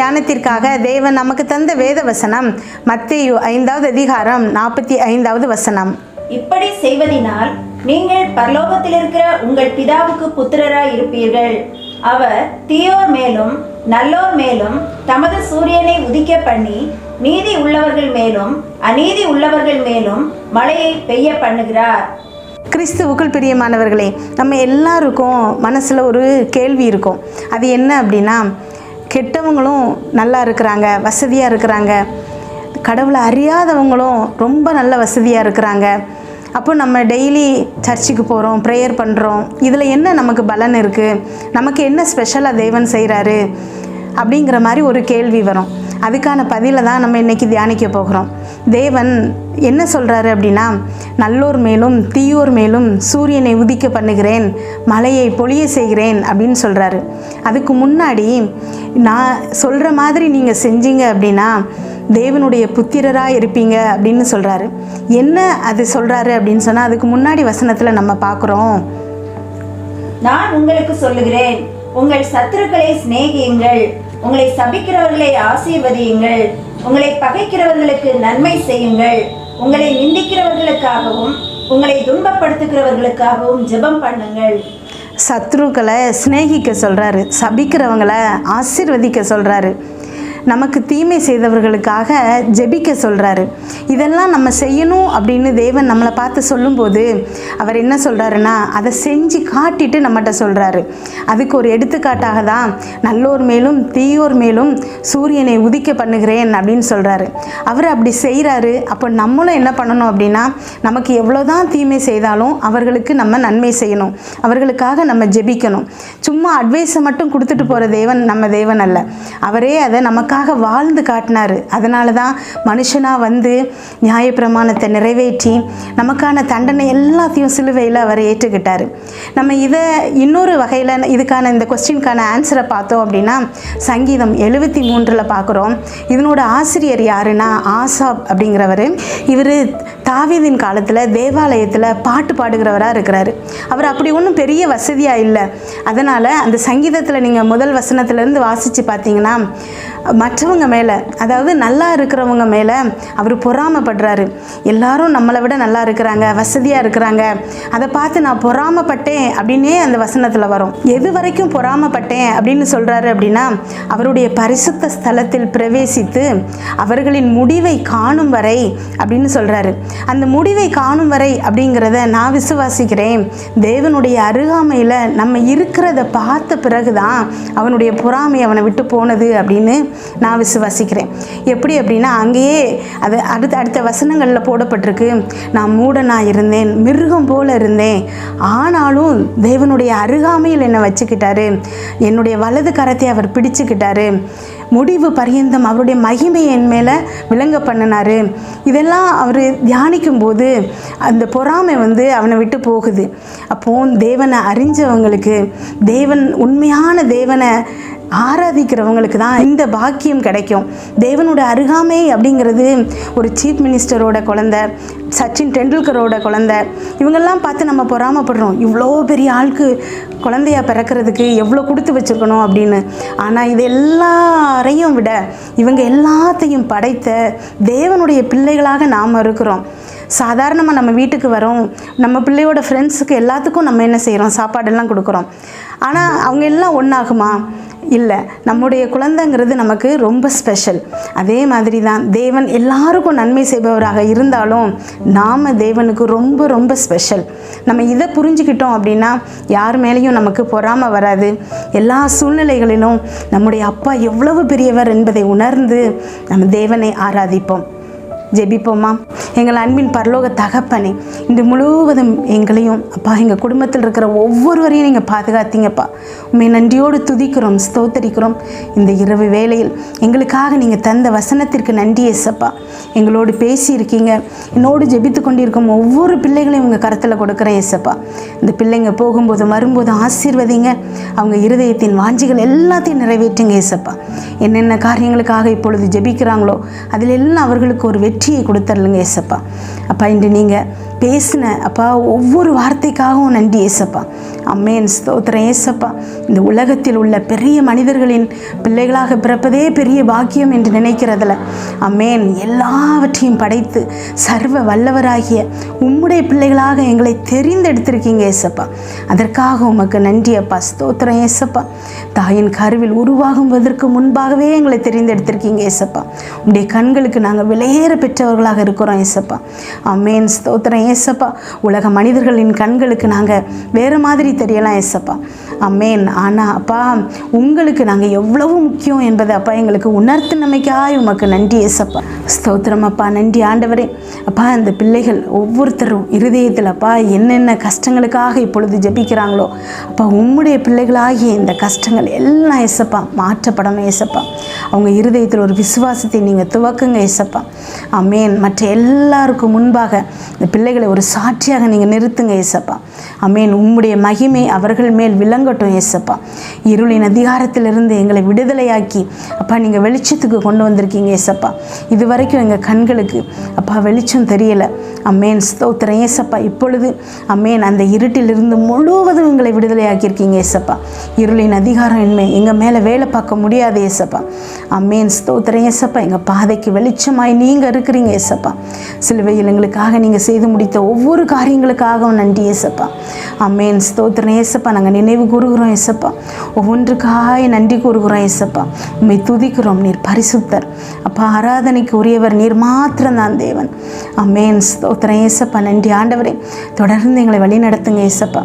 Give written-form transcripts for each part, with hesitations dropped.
தியானத்திற்காக தேவன் நமக்கு தந்த வேத வசனம் மத்தேயு 5வது அதிகாரம் 45வது வசனம். இப்படி செய்வதினால் நீங்கள் பரலோகத்தில் இருக்கிற உங்கள் பிதாவுக்கு புத்திரராய் இருப்பீர்கள். அவர் தீயோர் மேலும் நல்லோர் மேலும் தமது சூரியனை உதிக்க பண்ணி நீதி உள்ளவர்கள் மேலும் அநீதி உள்ளவர்கள் மேலும் மழையை பெய்ய பண்ணுகிறார். கிறிஸ்துவுக்குள் பிரியமானவர்களே, நம்ம எல்லாருக்கும் மனசில் ஒரு கேள்வி இருக்கும். அது என்ன அப்படின்னா, கெட்டவங்களும் நல்லா இருக்கிறாங்க, வசதியாக இருக்கிறாங்க, கடவுளை அறியாதவங்களும் ரொம்ப நல்ல வசதியாக இருக்கிறாங்க. அப்போ நம்ம டெய்லி சர்ச்சுக்கு போகிறோம், ப்ரேயர் பண்ணுறோம், இதில் என்ன நமக்கு பலன் இருக்குது, நமக்கு என்ன ஸ்பெஷலாக தேவன் செய்கிறாரு அப்படிங்கிற மாதிரி ஒரு கேள்வி வரும். அதுக்கான பதிலை தான் நம்ம இன்றைக்கி தியானிக்க போகிறோம். தேவன் என்ன சொல்கிறாரு அப்படின்னா, நல்லோர் மேலும் தீயோர் மேலும் சூரியனை உதிக்க பண்ணுகிறேன், மழையை பொழிய செய்கிறேன் அப்படின்னு சொல்கிறாரு. அதுக்கு முன்னாடி நான் சொல்கிற மாதிரி நீங்கள் செஞ்சீங்க அப்படின்னா தேவனுடைய புத்திரராக இருப்பீங்க அப்படின்னு சொல்கிறாரு. என்ன அது சொல்கிறாரு அப்படின்னு சொன்னால், அதுக்கு முன்னாடி வசனத்தில் நம்ம பார்க்குறோம், நான் உங்களுக்கு சொல்லுகிறேன், உங்கள் சத்துருக்களை சிநேகியுங்கள், உங்களை சபிக்கிறவர்களை ஆசீர்வதியுங்கள், உங்களை பகைக்கிறவர்களுக்கு நன்மை செய்யுங்கள், உங்களை நிந்திக்கிறவர்களுக்காகவும் உங்களை துன்பப்படுத்துகிறவர்களுக்காகவும் ஜெபம் பண்ணுங்கள். சத்ருக்களை சிநேகிக்க சொல்கிறாரு, சபிக்கிறவங்களை ஆசீர்வதிக்க சொல்கிறாரு, நமக்கு தீமை செய்தவர்களுக்காக ஜெபிக்க சொல்கிறாரு. இதெல்லாம் நம்ம செய்யணும் அப்படின்னு தேவன் நம்மளை பார்த்து சொல்லும்போது அவர் என்ன சொல்கிறாருன்னா, அதை செஞ்சு காட்டிட்டு நம்மகிட்ட சொல்கிறாரு. அதுக்கு ஒரு எடுத்துக்காட்டாக தான் நல்லோர் மேலும் தீயோர் மேலும் சூரியனை உதிக்க பண்ணுகிறேன் அப்படின்னு சொல்கிறாரு. அவர் அப்படி செய்கிறாரு. அப்போ நம்மளும் என்ன பண்ணணும் அப்படின்னா, நமக்கு எவ்வளோதான் தீமை செய்தாலும் அவர்களுக்கு நம்ம நன்மை செய்யணும், அவர்களுக்காக நம்ம ஜெபிக்கணும். சும்மா அட்வைஸை மட்டும் கொடுத்துட்டு போகிற தேவன் நம்ம தேவன் அல்ல. அவரே அதை நமக்காக வாழ்ந்து காட்டினார். அதனால தான் மனுஷனாக வந்து நியாயப்பிரமாணத்தை நிறைவேற்றி நமக்கான தண்டனை எல்லாத்தையும் சிலுவையில் அவர் ஏற்றுக்கிட்டார். நம்ம இதை இன்னொரு வகையில் இதுக்கான இந்த கொஸ்டினுக்கான ஆன்சரை பார்த்தோம் அப்படின்னா, சங்கீதம் 73 பார்க்குறோம். இதனோட ஆசிரியர் யாருன்னா ஆசாப் அப்படிங்கிறவர். இவர் தாவீதின் காலத்தில் தேவாலயத்தில் பாட்டு பாடுகிறவராக இருக்கிறாரு. அவர் அப்படி ஒன்றும் பெரிய வசதியாக இல்லை. அதனால் அந்த சங்கீதத்தில் நீங்கள் முதல் வசனத்துலேருந்து வாசித்து பார்த்தீங்கன்னா, மற்றவங்க மேலே, அதாவது நல்லா இருக்கிறவங்க மேலே அவர் பொறாமைப்படுறாரு. எல்லாரும் நம்மளை விட நல்லா இருக்கிறாங்க, வசதியாக இருக்கிறாங்க, அதை பார்த்து நான் பொறாமைப்பட்டேன் அப்படின்னே அந்த வசனத்தில் வரும். எது வரைக்கும் பொறாமைப்பட்டேன் அப்படின்னு சொல்கிறாரு அப்படின்னா, அவருடைய பரிசுத்த ஸ்தலத்தில் பிரவேசித்து அவர்களின் முடிவை காணும் வரை அப்படின்னு சொல்கிறாரு. அந்த முடிவை காணும் வரை அப்படிங்கிறத நான் விசுவாசிக்கிறேன். தேவனுடைய அருகாமையில் நம்ம இருக்கிறத பார்த்த பிறகு தான் அவனுடைய பொறாமை அவனை விட்டு போனது அப்படின்னு நான் விசுவாசிக்கிறேன். எப்படி அப்படின்னா, அங்கேயே அது அடுத்த வசனங்களில் போடப்பட்டிருக்கு, நான் மூடனாக இருந்தேன், மிருகம் போல இருந்தேன், ஆனாலும் தேவனுடைய அருகாமையில் என்னை வச்சுக்கிட்டாரு, என்னுடைய வலது கரத்தை அவர் பிடிச்சுக்கிட்டாரு, முடிவு பரியந்தம் அவருடைய மகிமையை என் மேலே விளங்க பண்ணினார். இதெல்லாம் அவர் தியானிக்கும் போது அந்த பொறாமை வந்து அவனை விட்டு போகுது. அப்போது தேவனை அறிஞ்சவங்களுக்கு, தேவன் உண்மையான தேவனை ஆராதிக்கிறவங்களுக்கு தான் இந்த பாக்கியம் கிடைக்கும். தேவனோட அருகாமை அப்படிங்கிறது ஒரு சீஃப் மினிஸ்டரோட குழந்தை, சச்சின் டெண்டுல்கரோட குழந்தை, இவங்கெல்லாம் பார்த்து நம்ம பொறாமப்படுறோம். இவ்வளோ பெரிய ஆளுக்கு குழந்தையாக பிறக்கிறதுக்கு எவ்வளோ கொடுத்து வச்சுருக்கணும் அப்படின்னு. ஆனால் இது எல்லாரையும் விட இவங்க எல்லாத்தையும் படைத்த தேவனுடைய பிள்ளைகளாக நாம் இருக்கிறோம். சாதாரணமாக நம்ம வீட்டுக்கு வரோம், நம்ம பிள்ளையோட ஃப்ரெண்ட்ஸுக்கு எல்லாத்துக்கும் நம்ம என்ன செய்கிறோம், சாப்பாடெல்லாம் கொடுக்குறோம். ஆனால் அவங்க எல்லாம் ஒன்றாகுமா? இல்லை. நம்முடைய குழந்தைங்கிறது நமக்கு ரொம்ப ஸ்பெஷல். அதே மாதிரி தான் தேவன் எல்லாருக்கும் நன்மை செய்பவராக இருந்தாலும் நாம் தேவனுக்கு ரொம்ப ரொம்ப ஸ்பெஷல். நம்ம இதை புரிஞ்சுக்கிட்டோம் அப்படின்னா யார் மேலேயும் நமக்கு பொறாமை வராது. எல்லா சூழ்நிலைகளிலும் நம்முடைய அப்பா எவ்வளவு பெரியவர் என்பதை உணர்ந்து நம்ம தேவனை ஆராதிப்போம். ஜெபிப்போமா? எங்கள் அன்பின் பரலோக தகப்பனே, இன்று முழுவதும் எங்களையும் அப்பா, எங்கள் குடும்பத்தில் இருக்கிற ஒவ்வொருவரையும் நீங்கள் பாதுகாத்தீங்கப்பா. உண்மை நன்றியோடு துதிக்கிறோம், ஸ்தோத்தரிக்கிறோம். இந்த இரவு வேளையில் எங்களுக்காக நீங்கள் தந்த வசனத்திற்கு நன்றி ஏசப்பா. எங்களோடு பேசியிருக்கீங்க. என்னோடு ஜெபித்து கொண்டிருக்கும் ஒவ்வொரு பிள்ளைகளையும் உங்கள் கருத்தில் கொடுக்குறேன் ஏசப்பா. இந்த பிள்ளைங்க போகும்போதும் வரும்போதும் ஆசீர்வதிங்க. அவங்க இருதயத்தின் வாஞ்சிகள் எல்லாத்தையும் நிறைவேற்றுங்க ஏசப்பா. என்னென்ன காரியங்களுக்காக இப்பொழுது ஜெபிக்கிறாங்களோ அதில் எல்லாம் அவர்களுக்கு ஒரு வெற்றியை கொடுத்துருங்க ஏசப்பா. அப்பா, இன்று நீங்கள் பேசின அப்பா ஒவ்வொரு வார்த்தைக்காகவும் நன்றி ஏசப்பா. அம்மேன் ஸ்தோத்திரம் ஏசப்பா. இந்த உலகத்தில் உள்ள பெரிய மனிதர்களின் பிள்ளைகளாக பிறப்பதே பெரிய பாக்கியம் என்று நினைக்கிறதில்ல அம்மேன், எல்லாவற்றையும் படைத்து சர்வ வல்லவராகிய உம்முடைய பிள்ளைகளாக எங்களை தெரிந்தெடுத்திருக்கீங்க ஏசப்பா. அதற்காக உமக்கு நன்றி அப்பா. ஸ்தோத்திரம் ஏசப்பா. தாயின் கருவில் உருவாகுவதற்கு முன்பாகவே எங்களை தெரிந்தெடுத்திருக்கீங்க ஏசப்பா. உம்முடைய கண்களுக்கு நாங்கள் விலையேற பெற்றவர்களாக இருக்கிறோம் ஏசப்பா. அம்மேன் ஸ்தோத்திரம் ஏசப்பா. உலக மனிதர்களின் கண்களுக்கு நாங்கள் வேறு மாதிரி தெரியலாம் ஏசப்பா. அம்மேன். ஆனால் அப்பா உங்களுக்கு நாங்கள் எவ்வளவு முக்கியம் என்பதை அப்பா எங்களுக்கு உணர்த்தினமைக்காய் உமக்கு நன்றி ஏசப்பா. ஸ்தோத்திரம் அப்பா. நன்றி ஆண்டவரே. அப்பா இந்த பிள்ளைகள் ஒவ்வொருத்தரும் இருதயத்தில் அப்பா என்னென்ன கஷ்டங்களுக்காக இப்பொழுது ஜெபிக்கிறாங்களோ அப்பா உம்முடைய பிள்ளைகளாகிய இந்த கஷ்டங்கள் எல்லாம் ஏசப்பா மாற்றப்படணும் ஏசப்பா. அவங்க இருதயத்தில் ஒரு விசுவாசத்தை நீங்கள் துவக்குங்க ஏசப்பா. அமேன். மற்ற எல்லாருக்கும் முன்பாக இந்த பிள்ளைகளை ஒரு சாட்சியாக நீங்கள் நிறுத்துங்க ஏசப்பா. அமேன். உம்முடைய மகிமை அவர்கள் மேல் விளங்கட்டும் ஏசப்பா. இருளின் அதிகாரத்திலிருந்து எங்களை விடுதலையாக்கி அப்பா நீங்கள் வெளிச்சத்துக்கு கொண்டு வந்திருக்கீங்க ஏசப்பா. இது வரைக்கும் எங்கள் கண்களுக்கு அப்பா வெளிச்சம் தெரியலை. அம்மேன் ஸ்தோத்திரம் ஏசப்பா. இப்பொழுது அம்மேன் அந்த இருட்டிலிருந்து முழுவதும் எங்களை விடுதலையாக்கியிருக்கீங்க ஏசப்பா. இருளின் அதிகாரம் எங்கள் மேலே வேலை பார்க்க முடியாது ஏசப்பா. அம்மேன் ஸ்தோத்திரம் ஏசப்பா. எங்கள் பாதைக்கு வெளிச்சமாய் நீங்கள் இருக்கிறீங்க ஏசப்பா. சிலுவையில் எங்களுக்காக நீங்கள் செய்து முடித்த ஒவ்வொரு காரியங்களுக்காகவும் நன்றி ஏசப்பா. அம்மேன் ஸ்தோத்திரம் ஏசப்பா. நாங்கள் நினைவு கூறுகிறோம் ஏசப்பா. ஒவ்வொன்றுக்காக நன்றி கூறுகிறோம் ஏசப்பா. உம்மை துதிக்கிறோம். நீர் பரிசுத்தர் அப்பா. ஆராதனைக்கு உரியவர் நீர் மாத்திரம்தான் தேவன். அம்மேன் ஸ்தோத்திரம் ஏசப்பா. நன்றி ஆண்டவரே. தொடர்ந்து எங்களை வழி நடத்துங்க ஏசப்பா.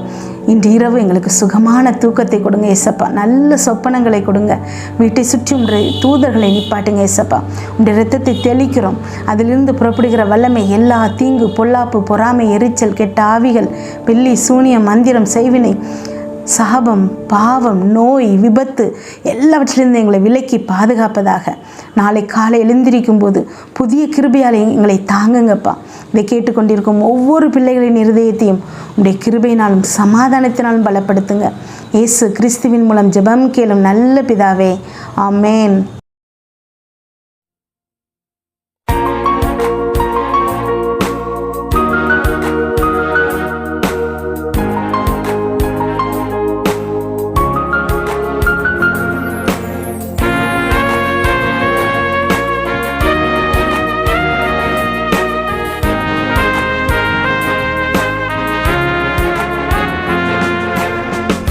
இன்று இரவு எங்களுக்கு சுகமான தூக்கத்தை கொடுங்க ஏசப்பா. நல்ல சொப்பனங்களை கொடுங்க. வீட்டை சுற்றி உடைய தூதர்களை நிப்பாட்டுங்க ஏசப்பா. உடைய இரத்தத்தை தெளிக்கிறோம். அதிலிருந்து புறப்படுகிற வல்லமை எல்லா தீங்கு பொல்லாப்பு பொறாமை எரிச்சல் கெட்ட ஆவிகள் பில்லி சூனியம் மந்திரம் செய்வினை சாபம் பாவம் நோய் விபத்து எல்லாவற்றிலிருந்து எங்களை விலக்கி பாதுகாப்பதாக. நாளை காலை எழுந்திருக்கும் போது புதிய கிருபையால் எங்களை தாங்குங்கப்பா. இதை கேட்டுக்கொண்டிருக்கும் ஒவ்வொரு பிள்ளைகளின் இருதயத்தையும் உடைய கிருபையினாலும் சமாதானத்தினாலும் பலப்படுத்துங்க. இயேசு கிறிஸ்துவின் மூலம் ஜெபம் கேளும் நல்ல பிதாவே. ஆமேன்.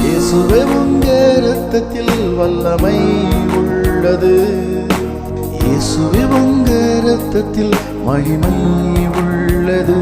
இயேசுவே உம்முடைய இரத்தத்தில் வல்லமை உள்ளது. இயேசுவே உம்முடைய இரத்தத்தில் மகிமை உள்ளது.